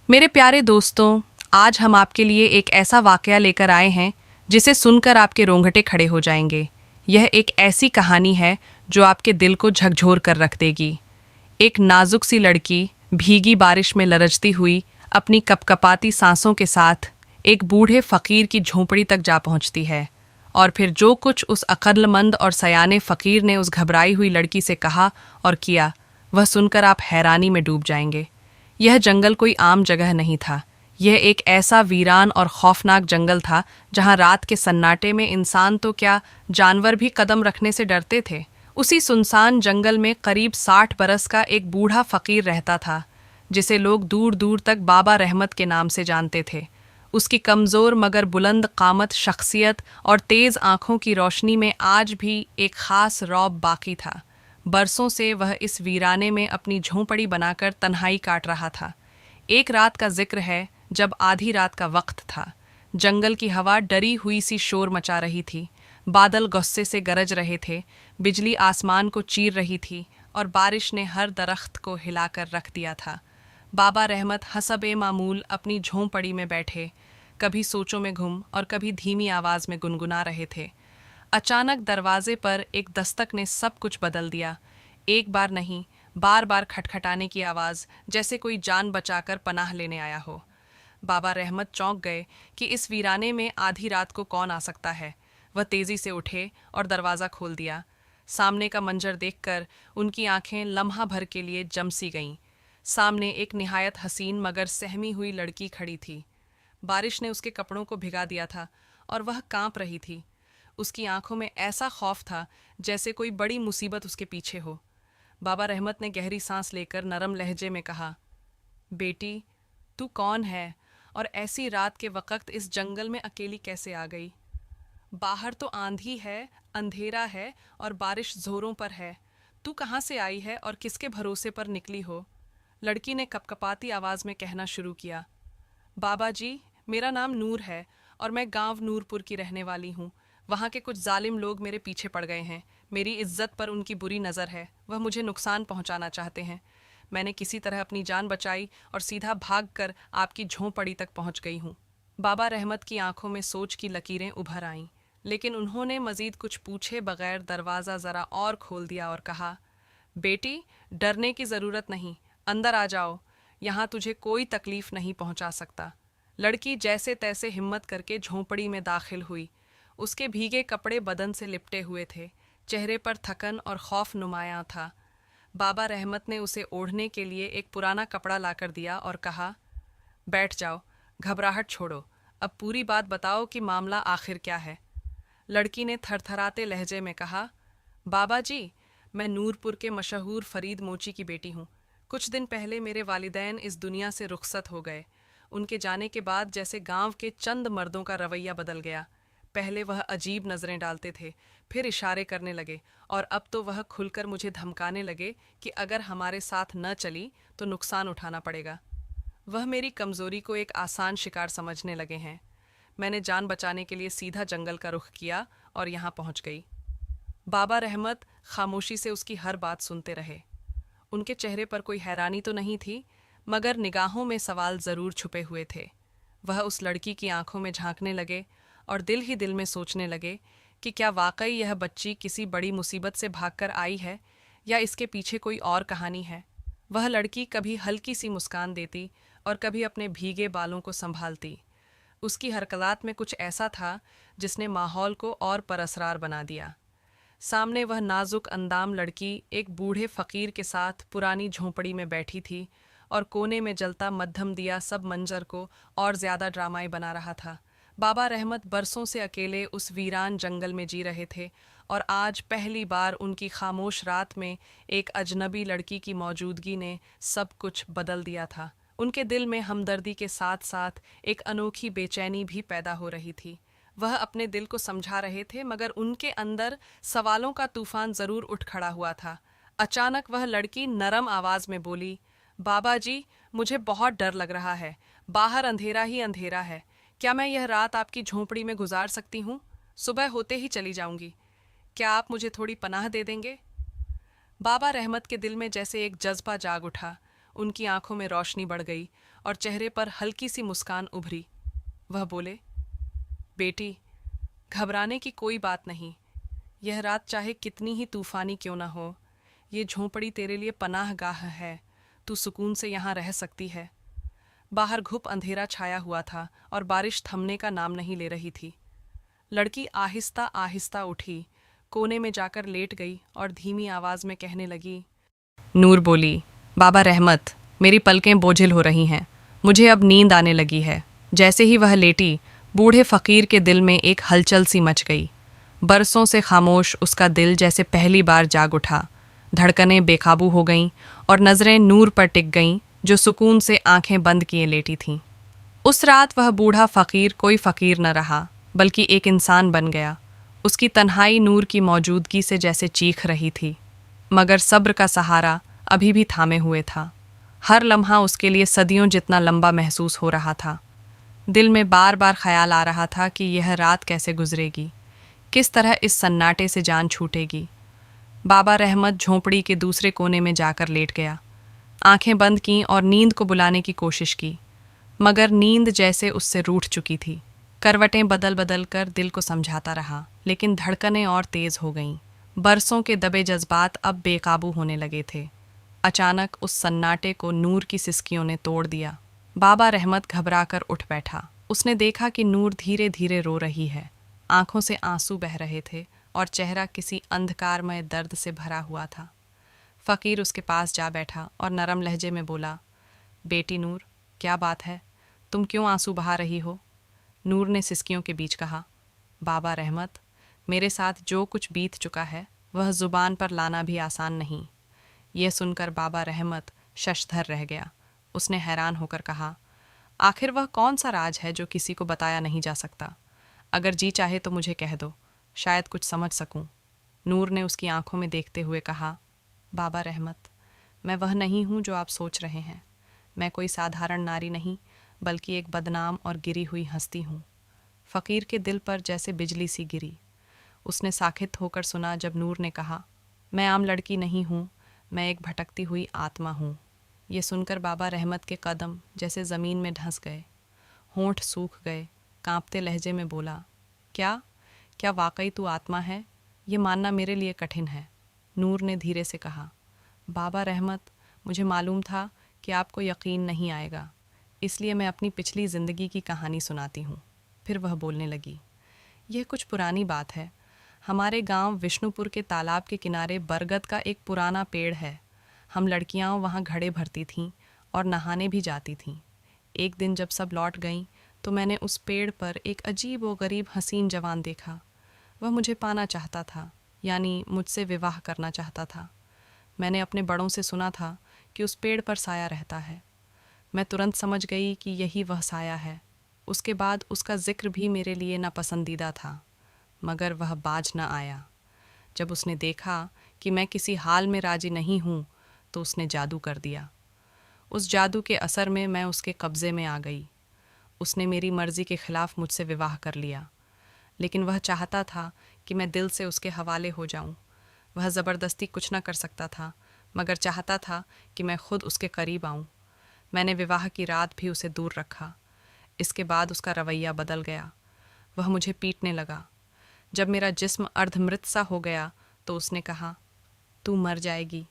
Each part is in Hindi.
मेरे प्यारे दोस्तों, आज हम आपके लिए एक ऐसा वाकया लेकर आए हैं जिसे सुनकर आपके रोंगटे खड़े हो जाएंगे। यह एक ऐसी कहानी है जो आपके दिल को झकझोर कर रख देगी। एक नाजुक सी लड़की भीगी बारिश में लरजती हुई अपनी कपकपाती सांसों के साथ एक बूढ़े फकीर की झोंपड़ी तक जा पहुंचती है। और फिर जो कुछ उस अक्लमंद और सयाने फकीर ने उस घबराई हुई लड़की से कहा और किया, वह सुनकर आप हैरानी में डूब जाएंगे। यह जंगल कोई आम जगह नहीं था। यह एक ऐसा वीरान और खौफनाक जंगल था जहां रात के सन्नाटे में इंसान तो क्या, जानवर भी कदम रखने से डरते थे। उसी सुनसान जंगल में करीब 60 बरस का एक बूढ़ा फकीर रहता था, जिसे लोग दूर दूर तक बाबा रहमत के नाम से जानते थे। उसकी कमज़ोर मगर बुलंद कामत शख्सियत और तेज़ आँखों की रोशनी में आज भी एक ख़ास रौब बाकी था। बरसों से वह इस वीराने में अपनी झोंपड़ी बनाकर तन्हाई काट रहा था। एक रात का जिक्र है जब आधी रात का वक्त था। जंगल की हवा डरी हुई सी शोर मचा रही थी। बादल गुस्से से गरज रहे थे, बिजली आसमान को चीर रही थी और बारिश ने हर दरख्त को हिलाकर रख दिया था। बाबा रहमत हसबे मामूल अपनी झोंपड़ी में बैठे, कभी सोचों में घुम और कभी धीमी आवाज़ में गुनगुना रहे थे। अचानक दरवाजे पर एक दस्तक ने सब कुछ बदल दिया। एक बार नहीं, बार बार खटखटाने की आवाज़, जैसे कोई जान बचाकर पनाह लेने आया हो। बाबा रहमत चौंक गए कि इस वीराने में आधी रात को कौन आ सकता है। वह तेज़ी से उठे और दरवाज़ा खोल दिया। सामने का मंजर देखकर उनकी आंखें लम्हा भर के लिए जम सी गईं। सामने एक निहायत हसीन मगर सहमी हुई लड़की खड़ी थी। बारिश ने उसके कपड़ों को भिगा दिया था और वह कांप रही थी। उसकी आंखों में ऐसा खौफ था जैसे कोई बड़ी मुसीबत उसके पीछे हो। बाबा रहमत ने गहरी सांस लेकर नरम लहजे में कहा, बेटी, तू कौन है और ऐसी रात के वक्त इस जंगल में अकेली कैसे आ गई? बाहर तो आंधी है, अंधेरा है और बारिश जोरों पर है। तू कहाँ से आई है और किसके भरोसे पर निकली हो? लड़की ने कपकपाती आवाज़ में कहना शुरू किया, बाबा जी, मेरा नाम नूर है और मैं गांव नूरपुर की रहने वाली हूँ। वहाँ के कुछ जालिम लोग मेरे पीछे पड़ गए हैं। मेरी इज्जत पर उनकी बुरी नज़र है। वह मुझे नुकसान पहुँचाना चाहते हैं। मैंने किसी तरह अपनी जान बचाई और सीधा भागकर आपकी झोंपड़ी तक पहुँच गई हूँ। बाबा रहमत की आंखों में सोच की लकीरें उभर आईं, लेकिन उन्होंने मजीद कुछ पूछे बगैर दरवाज़ा ज़रा और खोल दिया और कहा, बेटी, डरने की ज़रूरत नहीं, अंदर आ जाओ। यहाँ तुझे कोई तकलीफ नहीं पहुँचा सकता। लड़की जैसे तैसे हिम्मत करके झोंपड़ी में दाखिल हुई। उसके भीगे कपड़े बदन से लिपटे हुए थे, चेहरे पर थकन और खौफ नुमायां था। बाबा रहमत ने उसे ओढ़ने के लिए एक पुराना कपड़ा लाकर दिया और कहा, बैठ जाओ, घबराहट छोड़ो, अब पूरी बात बताओ कि मामला आखिर क्या है। लड़की ने थरथराते लहजे में कहा, बाबा जी, मैं नूरपुर के मशहूर फरीद मोची की बेटी हूँ। कुछ दिन पहले मेरे वालिदैन इस दुनिया से रुखसत हो गए। उनके जाने के बाद जैसे गांव के चंद मर्दों का रवैया बदल गया। पहले वह अजीब नज़रें डालते थे, फिर इशारे करने लगे और अब तो वह खुलकर मुझे धमकाने लगे कि अगर हमारे साथ न चली तो नुकसान उठाना पड़ेगा। वह मेरी कमज़ोरी को एक आसान शिकार समझने लगे हैं। मैंने जान बचाने के लिए सीधा जंगल का रुख किया और यहाँ पहुँच गई। बाबा रहमत खामोशी से उसकी हर बात सुनते रहे। उनके चेहरे पर कोई हैरानी तो नहीं थी, मगर निगाहों में सवाल ज़रूर छुपे हुए थे। वह उस लड़की की आंखों में झांकने लगे और दिल ही दिल में सोचने लगे कि क्या वाकई यह बच्ची किसी बड़ी मुसीबत से भागकर आई है या इसके पीछे कोई और कहानी है। वह लड़की कभी हल्की सी मुस्कान देती और कभी अपने भीगे बालों को संभालती। उसकी हरकत में कुछ ऐसा था जिसने माहौल को और परअसरार बना दिया। सामने वह नाजुक अंदाम लड़की एक बूढ़े फकीर के साथ पुरानी झोंपड़ी में बैठी थी और कोने में जलता मध्यम दिया सब मंजर को और ज़्यादा ड्रामाई बना रहा था। बाबा रहमत बरसों से अकेले उस वीरान जंगल में जी रहे थे और आज पहली बार उनकी खामोश रात में एक अजनबी लड़की की मौजूदगी ने सब कुछ बदल दिया था। उनके दिल में हमदर्दी के साथ साथ एक अनोखी बेचैनी भी पैदा हो रही थी। वह अपने दिल को समझा रहे थे, मगर उनके अंदर सवालों का तूफान ज़रूर उठ खड़ा हुआ था। अचानक वह लड़की नरम आवाज़ में बोली, बाबा जी, मुझे बहुत डर लग रहा है। बाहर अंधेरा ही अंधेरा है। क्या मैं यह रात आपकी झोंपड़ी में गुजार सकती हूँ? सुबह होते ही चली जाऊंगी। क्या आप मुझे थोड़ी पनाह दे देंगे? बाबा रहमत के दिल में जैसे एक जज्बा जाग उठा। उनकी आंखों में रोशनी बढ़ गई और चेहरे पर हल्की सी मुस्कान उभरी। वह बोले, बेटी, घबराने की कोई बात नहीं। यह रात चाहे कितनी ही तूफानी क्यों न हो, ये झोंपड़ी तेरे लिए पनाह गाह है। तू सुकून से यहाँ रह सकती है। बाहर घुप अंधेरा छाया हुआ था और बारिश थमने का नाम नहीं ले रही थी। लड़की आहिस्ता आहिस्ता उठी, कोने में जाकर लेट गई और धीमी आवाज में कहने लगी। नूर बोली, बाबा रहमत, मेरी पलकें बोझिल हो रही हैं, मुझे अब नींद आने लगी है। जैसे ही वह लेटी, बूढ़े फकीर के दिल में एक हलचल सी मच गई। बरसों से खामोश उसका दिल जैसे पहली बार जाग उठा। धड़कनें बेकाबू हो गईं और नजरें नूर पर टिक गईं, जो सुकून से आंखें बंद किए लेटी थीं। उस रात वह बूढ़ा फकीर कोई फकीर न रहा, बल्कि एक इंसान बन गया। उसकी तन्हाई नूर की मौजूदगी से जैसे चीख रही थी, मगर सब्र का सहारा अभी भी थामे हुए था। हर लम्हा उसके लिए सदियों जितना लंबा महसूस हो रहा था। दिल में बार बार ख्याल आ रहा था कि यह रात कैसे गुजरेगी, किस तरह इस सन्नाटे से जान छूटेगी। बाबा रहमत झोंपड़ी के दूसरे कोने में जाकर लेट गया। आंखें बंद कीं और नींद को बुलाने की कोशिश की, मगर नींद जैसे उससे रूठ चुकी थी। करवटें बदल बदल कर दिल को समझाता रहा, लेकिन धड़कनें और तेज हो गईं। बरसों के दबे जज्बात अब बेकाबू होने लगे थे। अचानक उस सन्नाटे को नूर की सिसकियों ने तोड़ दिया। बाबा रहमत घबराकर उठ बैठा। उसने देखा कि नूर धीरे धीरे रो रही है। आंखों से आंसू बह रहे थे और चेहरा किसी अंधकारमय दर्द से भरा हुआ था। फ़कीर उसके पास जा बैठा और नरम लहजे में बोला, बेटी नूर, क्या बात है? तुम क्यों आंसू बहा रही हो? नूर ने सिसकियों के बीच कहा, बाबा रहमत, मेरे साथ जो कुछ बीत चुका है वह ज़ुबान पर लाना भी आसान नहीं। यह सुनकर बाबा रहमत शशधर रह गया। उसने हैरान होकर कहा, आखिर वह कौन सा राज है जो किसी को बताया नहीं जा सकता? अगर जी चाहे तो मुझे कह दो, शायद कुछ समझ सकूं। नूर ने उसकी आंखों में देखते हुए कहा, बाबा रहमत, मैं वह नहीं हूँ जो आप सोच रहे हैं। मैं कोई साधारण नारी नहीं, बल्कि एक बदनाम और गिरी हुई हस्ती हूँ। फ़कीर के दिल पर जैसे बिजली सी गिरी। उसने साखित होकर सुना जब नूर ने कहा, मैं आम लड़की नहीं हूँ, मैं एक भटकती हुई आत्मा हूँ। ये सुनकर बाबा रहमत के कदम जैसे ज़मीन में धंस गए। होंठ सूख गए। कांपते लहजे में बोला, क्या क्या वाकई तू आत्मा है? ये मानना मेरे लिए कठिन है। नूर ने धीरे से कहा, बाबा रहमत, मुझे मालूम था कि आपको यकीन नहीं आएगा, इसलिए मैं अपनी पिछली ज़िंदगी की कहानी सुनाती हूँ। फिर वह बोलने लगी, यह कुछ पुरानी बात है। हमारे गांव विष्णुपुर के तालाब के किनारे बरगद का एक पुराना पेड़ है। हम लड़कियां वहाँ घड़े भरती थीं और नहाने भी जाती थीं। एक दिन जब सब लौट गईं तो मैंने उस पेड़ पर एक अजीब व गरीब हसीन जवान देखा। वह मुझे पाना चाहता था, यानी मुझसे विवाह करना चाहता था। मैंने अपने बड़ों से सुना था कि उस पेड़ पर साया रहता है। मैं तुरंत समझ गई कि यही वह साया है। उसके बाद उसका जिक्र भी मेरे लिए नापसंदीदा था, मगर वह बाज न आया। जब उसने देखा कि मैं किसी हाल में राजी नहीं हूँ, तो उसने जादू कर दिया। उस जादू के असर में मैं उसके कब्ज़े में आ गई। उसने मेरी मर्ज़ी के ख़िलाफ़ मुझसे विवाह कर लिया, लेकिन वह चाहता था कि मैं दिल से उसके हवाले हो जाऊं। वह ज़बरदस्ती कुछ न कर सकता था, मगर चाहता था कि मैं खुद उसके करीब आऊं। मैंने विवाह की रात भी उसे दूर रखा। इसके बाद उसका रवैया बदल गया। वह मुझे पीटने लगा। जब मेरा जिस्म अर्धमृत सा हो गया तो उसने कहा, तू मर जाएगी,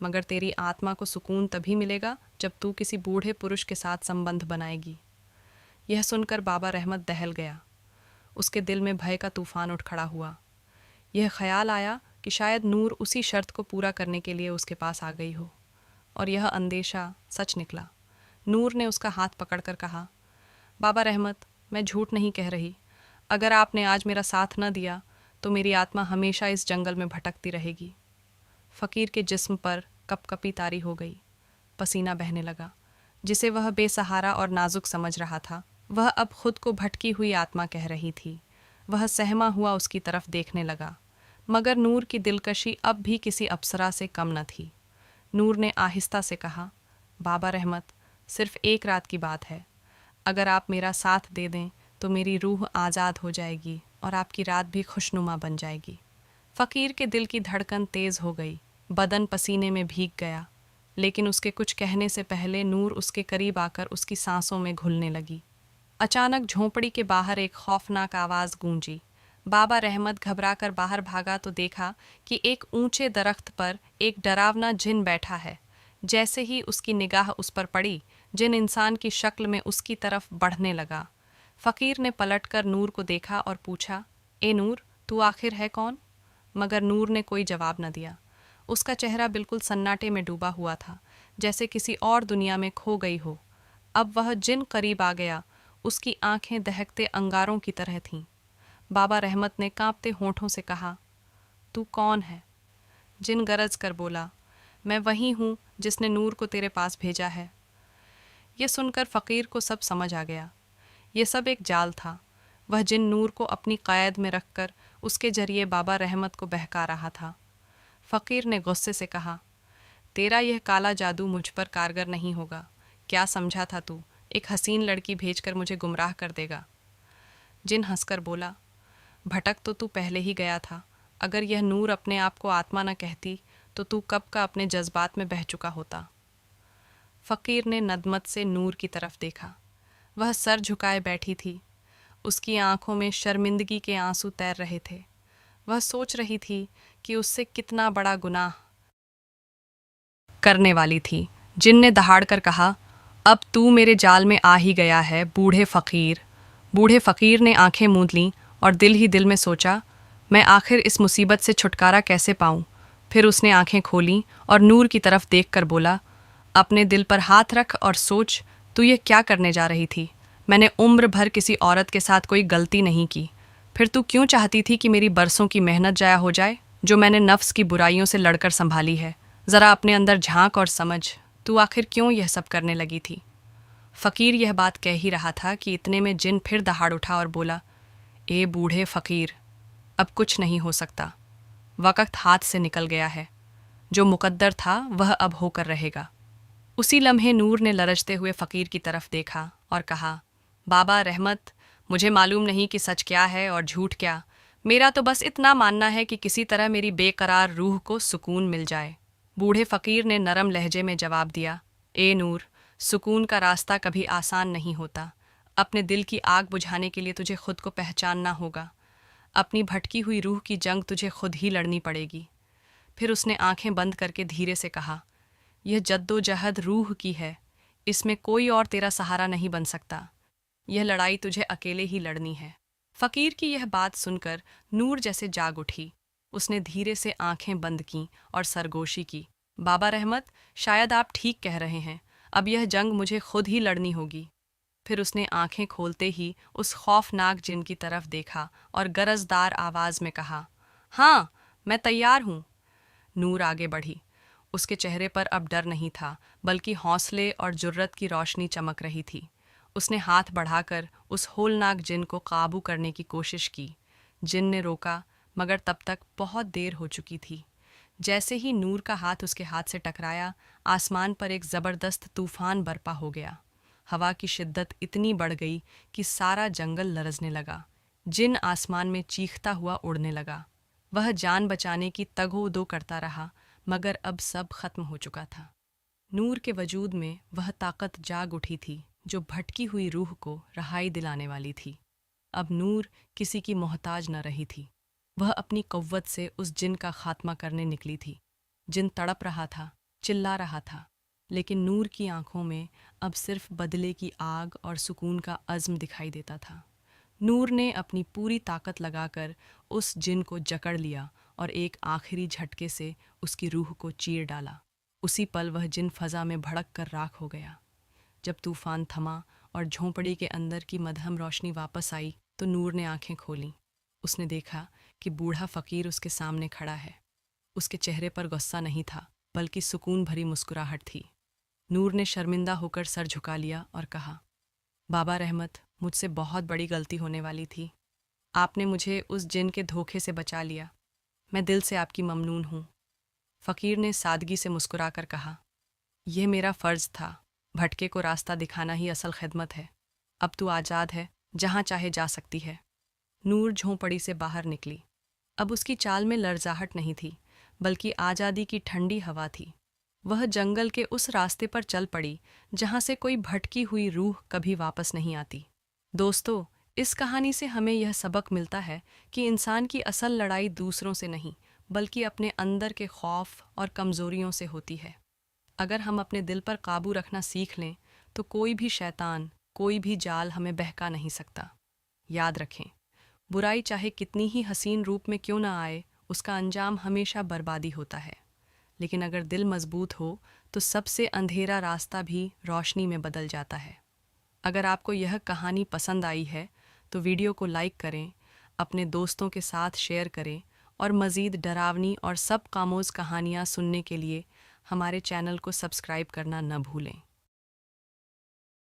मगर तेरी आत्मा को सुकून तभी मिलेगा जब तू किसी बूढ़े पुरुष के साथ संबंध बनाएगी। यह सुनकर बाबा रहमत दहल गया। उसके दिल में भय का तूफान उठ खड़ा हुआ। यह ख्याल आया कि शायद नूर उसी शर्त को पूरा करने के लिए उसके पास आ गई हो, और यह अंदेशा सच निकला। नूर ने उसका हाथ पकड़कर कहा, बाबा रहमत, मैं झूठ नहीं कह रही। अगर आपने आज मेरा साथ न दिया तो मेरी आत्मा हमेशा इस जंगल में भटकती रहेगी। फ़कीर के जिस्म पर कपकपी तारी हो गई। पसीना बहने लगा। जिसे वह बेसहारा और नाजुक समझ रहा था, वह अब खुद को भटकी हुई आत्मा कह रही थी। वह सहमा हुआ उसकी तरफ देखने लगा, मगर नूर की दिलकशी अब भी किसी अप्सरा से कम न थी। नूर ने आहिस्ता से कहा, बाबा रहमत, सिर्फ एक रात की बात है। अगर आप मेरा साथ दे दें तो मेरी रूह आज़ाद हो जाएगी और आपकी रात भी खुशनुमा बन जाएगी। फ़कीर के दिल की धड़कन तेज़ हो गई, बदन पसीने में भीग गया, लेकिन उसके कुछ कहने से पहले नूर उसके करीब आकर उसकी सांसों में घुलने लगी। अचानक झोंपड़ी के बाहर एक खौफनाक आवाज़ गूंजी। बाबा रहमत घबराकर बाहर भागा तो देखा कि एक ऊंचे दरख्त पर एक डरावना जिन बैठा है। जैसे ही उसकी निगाह उस पर पड़ी, जिन इंसान की शक्ल में उसकी तरफ बढ़ने लगा। फ़कीर ने पलटकर नूर को देखा और पूछा, ए नूर, तू आखिर है कौन? मगर नूर ने कोई जवाब न दिया। उसका चेहरा बिल्कुल सन्नाटे में डूबा हुआ था, जैसे किसी और दुनिया में खो गई हो। अब वह जिन करीब आ गया, उसकी आंखें दहकते अंगारों की तरह थीं। बाबा रहमत ने कांपते होंठों से कहा, तू कौन है? जिन गरज कर बोला, मैं वही हूँ जिसने नूर को तेरे पास भेजा है। यह सुनकर फ़कीर को सब समझ आ गया। ये सब एक जाल था। वह जिन नूर को अपनी क़ैद में रखकर उसके जरिए बाबा रहमत को बहका रहा था। फ़कीर ने गुस्से से कहा, तेरा यह काला जादू मुझ पर कारगर नहीं होगा। क्या समझा था तू, एक हसीन लड़की भेजकर मुझे गुमराह कर देगा? जिन हंसकर बोला, भटक तो तू पहले ही गया था। अगर यह नूर अपने आप को आत्मा न कहती तो तू कब का अपने जज्बात में बह चुका होता। फ़कीर ने नदमत से नूर की तरफ देखा। वह सर झुकाए बैठी थी। उसकी आंखों में शर्मिंदगी के आंसू तैर रहे थे। वह सोच रही थी कि उससे कितना बड़ा गुनाह करने वाली थी। जिन ने दहाड़ कर कहा, अब तू मेरे जाल में आ ही गया है बूढ़े फ़कीर। बूढ़े फ़कीर ने आंखें मूंद लीं और दिल ही दिल में सोचा, मैं आखिर इस मुसीबत से छुटकारा कैसे पाऊं? फिर उसने आंखें खोलीं और नूर की तरफ देखकर बोला, अपने दिल पर हाथ रख और सोच, तू ये क्या करने जा रही थी? मैंने उम्र भर किसी औरत के साथ कोई गलती नहीं की। फिर तू क्यों चाहती थी कि मेरी बरसों की मेहनत जाया हो जाए, जो मैंने नफ्स की बुराइयों से लड़कर संभाली है? ज़रा अपने अंदर झांक और समझ, तू आखिर क्यों यह सब करने लगी थी? फ़कीर यह बात कह ही रहा था कि इतने में जिन फिर दहाड़ उठा और बोला, ए बूढ़े फ़कीर, अब कुछ नहीं हो सकता। वक़्त हाथ से निकल गया है। जो मुकद्दर था वह अब होकर रहेगा। उसी लम्हे नूर ने लरजते हुए फ़कीर की तरफ देखा और कहा, बाबा रहमत, मुझे मालूम नहीं कि सच क्या है और झूठ क्या। मेरा तो बस इतना मानना है कि किसी तरह मेरी बेकरार रूह को सुकून मिल जाए। बूढ़े फ़कीर ने नरम लहजे में जवाब दिया, ए नूर, सुकून का रास्ता कभी आसान नहीं होता। अपने दिल की आग बुझाने के लिए तुझे खुद को पहचानना होगा। अपनी भटकी हुई रूह की जंग तुझे खुद ही लड़नी पड़ेगी। फिर उसने आंखें बंद करके धीरे से कहा, यह जद्दोजहद रूह की है। इसमें कोई और तेरा सहारा नहीं बन सकता। यह लड़ाई तुझे अकेले ही लड़नी है। फ़कीर की यह बात सुनकर नूर जैसे जाग उठी। उसने धीरे से आंखें बंद कीं और सरगोशी की, बाबा रहमत, शायद आप ठीक कह रहे हैं। अब यह जंग मुझे खुद ही लड़नी होगी। फिर उसने आंखें खोलते ही उस खौफनाक जिन की तरफ देखा और गरजदार आवाज़ में कहा, हाँ, मैं तैयार हूँ। नूर आगे बढ़ी। उसके चेहरे पर अब डर नहीं था, बल्कि हौसले और जुर्रत की रोशनी चमक रही थी। उसने हाथ बढ़ाकर उस होलनाक जिन को काबू करने की कोशिश की। जिन ने रोका, मगर तब तक बहुत देर हो चुकी थी। जैसे ही नूर का हाथ उसके हाथ से टकराया, आसमान पर एक ज़बरदस्त तूफान बरपा हो गया। हवा की शिद्दत इतनी बढ़ गई कि सारा जंगल लरजने लगा। जिन आसमान में चीखता हुआ उड़ने लगा। वह जान बचाने की तगो-दो करता रहा, मगर अब सब खत्म हो चुका था। नूर के वजूद में वह ताकत जाग उठी थी जो भटकी हुई रूह को रहाई दिलाने वाली थी। अब नूर किसी की मोहताज न रही थी। वह अपनी कव्वत से उस जिन का खात्मा करने निकली थी। जिन तड़प रहा था, चिल्ला रहा था, लेकिन नूर की आंखों में अब सिर्फ बदले की आग और सुकून का अज़्म दिखाई देता था। नूर ने अपनी पूरी ताकत लगाकर उस जिन को जकड़ लिया और एक आखिरी झटके से उसकी रूह को चीर डाला। उसी पल वह जिन फ़ज़ा में भड़क कर राख हो गया। जब तूफ़ान थमा और झोंपड़ी के अंदर की मध्यम रोशनी वापस आई तो नूर ने आंखें खोलीं। उसने देखा कि बूढ़ा फ़कीर उसके सामने खड़ा है। उसके चेहरे पर गुस्सा नहीं था, बल्कि सुकून भरी मुस्कुराहट थी। नूर ने शर्मिंदा होकर सर झुका लिया और कहा, बाबा रहमत, मुझसे बहुत बड़ी गलती होने वाली थी। आपने मुझे उस जिन के धोखे से बचा लिया। मैं दिल से आपकी ममनून हूँ। फ़कीर ने सादगी से मुस्कुराकर कहा, यह मेरा फ़र्ज़ था। भटके को रास्ता दिखाना ही असल खिदमत है। अब तू आज़ाद है, जहाँ चाहे जा सकती है। नूर झोंपड़ी से बाहर निकली। अब उसकी चाल में लरजाहट नहीं थी, बल्कि आज़ादी की ठंडी हवा थी। वह जंगल के उस रास्ते पर चल पड़ी जहां से कोई भटकी हुई रूह कभी वापस नहीं आती। दोस्तों, इस कहानी से हमें यह सबक मिलता है कि इंसान की असल लड़ाई दूसरों से नहीं, बल्कि अपने अंदर के खौफ और कमजोरियों से होती है। अगर हम अपने दिल पर काबू रखना सीख लें तो कोई भी शैतान, कोई भी जाल हमें बहका नहीं सकता। याद रखें, बुराई चाहे कितनी ही हसीन रूप में क्यों ना आए, उसका अंजाम हमेशा बर्बादी होता है। लेकिन अगर दिल मजबूत हो तो सबसे अंधेरा रास्ता भी रोशनी में बदल जाता है। अगर आपको यह कहानी पसंद आई है तो वीडियो को लाइक करें, अपने दोस्तों के साथ शेयर करें और मज़ीद डरावनी और सब कामोज़ कहानियाँ सुनने के लिए हमारे चैनल को सब्सक्राइब करना न भूलें।